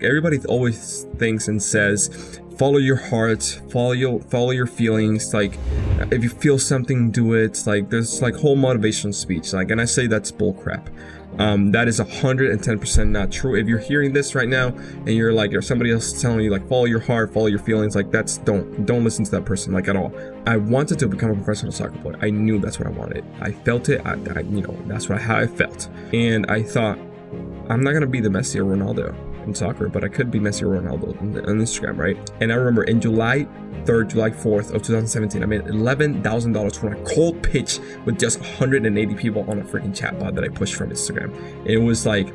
Everybody always thinks and says, follow your heart, follow your feelings. Like, if you feel something, do it. Like, there's like whole motivational speech. Like, and I say that's bullcrap. That is 110% not true. If you're hearing this right now and you're like, or somebody else telling you like, follow your heart, follow your feelings, like don't listen to that person, like, at all. I wanted to become a professional soccer player. I knew that's what I wanted. I felt it. That's how I felt. And I thought, I'm not gonna be the Messi or Ronaldo in soccer, but I could be Messi or Ronaldo on Instagram, right? And I remember in July 3rd, July 4th of 2017, I made $11,000 from a cold pitch with just 180 people on a freaking chat bot that I pushed from Instagram. It was like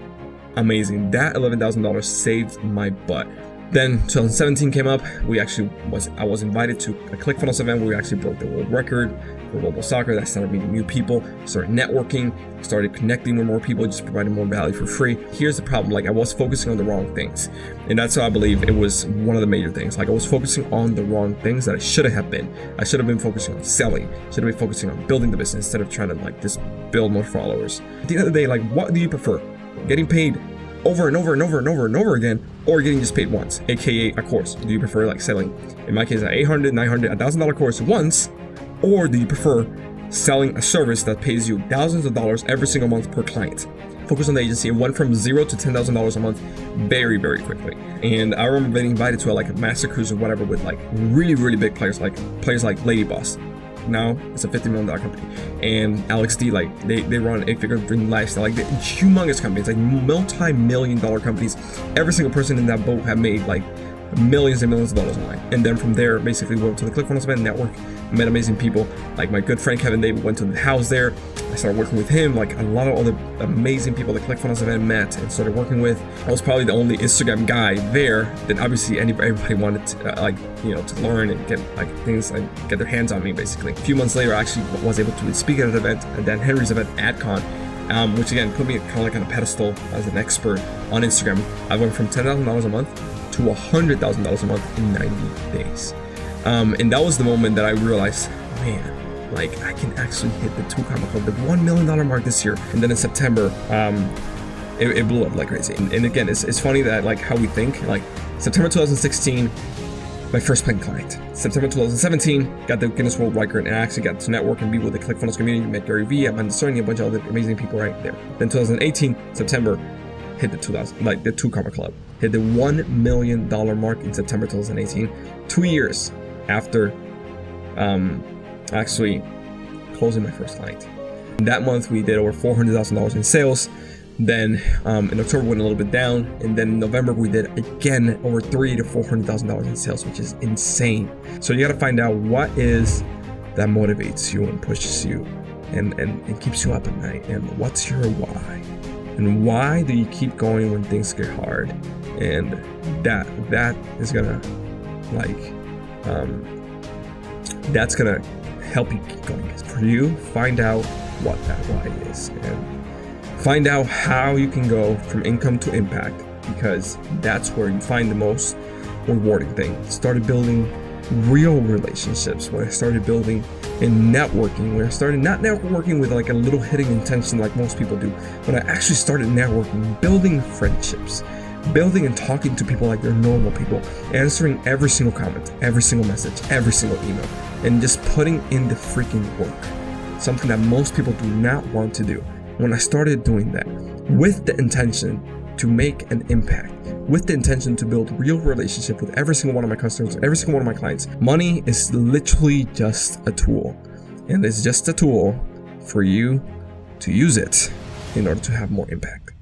amazing. That $11,000 saved my butt. Then 2017 came up. I was invited to a ClickFunnels event where we actually broke the world record for mobile soccer. I started meeting new people, started networking, started connecting with more people, just providing more value for free. Here's the problem, like, I was focusing on the wrong things. And that's how I believe it was one of the major things. Like, I was focusing on the wrong things that I should have been. I should have been focusing on selling, should have been focusing on building the business instead of trying to like just build more followers. At the end of the day, like, what do you prefer? Getting paid over and over and over and over and over again, or getting just paid once, aka a course? Do you prefer like selling, in my case, an $800, $900, $1,000 course once, or do you prefer selling a service that pays you thousands of dollars every single month per client? Focus on the agency. It went from $0 to $10,000 a month very, very quickly. And I remember being invited to a master cruise or whatever with like really, really big players like IGboss. Now it's a $50 million company, and Alex D, like they run 8-figure dream lifestyle, like humongous companies, like multi-million-dollar companies. Every single person in that boat have made like millions and millions of dollars online. And then from there, basically went to the ClickFunnels event, network, met amazing people. Like my good friend Kevin David went to the house there. I started working with him. Like a lot of other amazing people the ClickFunnels event met and started working with. I was probably the only Instagram guy there. Then obviously everybody wanted to to learn and get like things and get their hands on me basically. A few months later, I actually was able to speak at an event, and then Henry's event, ADCON, which again put me kind of like on a pedestal as an expert on Instagram. I went from $10,000 a month to $100,000 a month in 90 days. And that was the moment that I realized, man, like I can actually hit the 2 comma club, the $1 million mark this year. And then in September, it blew up like crazy. And again, it's funny that like how we think, like September 2016, my first paying client. September 2017, got the Guinness World Record, and I actually got to network and be with the ClickFunnels community, met Gary Vee, I'm a bunch of other amazing people right there. Then 2018, September, hit the 2 comma club. Hit the $1 million mark in September 2018, 2 years after actually closing my first client. That month we did over $400,000 in sales. Then in October we went a little bit down, and then in November we did again over $300,000 to $400,000 in sales, which is insane. So you got to find out what is that motivates you and pushes you and keeps you up at night, and what's your why, and why do you keep going when things get hard. And that is gonna that's gonna help you keep going. For you, find out what that why is, and find out how you can go from income to impact, because that's where you find the most rewarding thing. Started building real relationships, when I started building and networking, when I started not networking with like a little hidden intention like most people do, when I actually started networking, building friendships, building and talking to people like they're normal people, answering every single comment, every single message, every single email, and just putting in the freaking work. Something that most people do not want to do. When I started doing that with the intention to make an impact, with the intention to build real relationship with every single one of my customers, every single one of my clients, money is literally just a tool. And it's just a tool for you to use it in order to have more impact.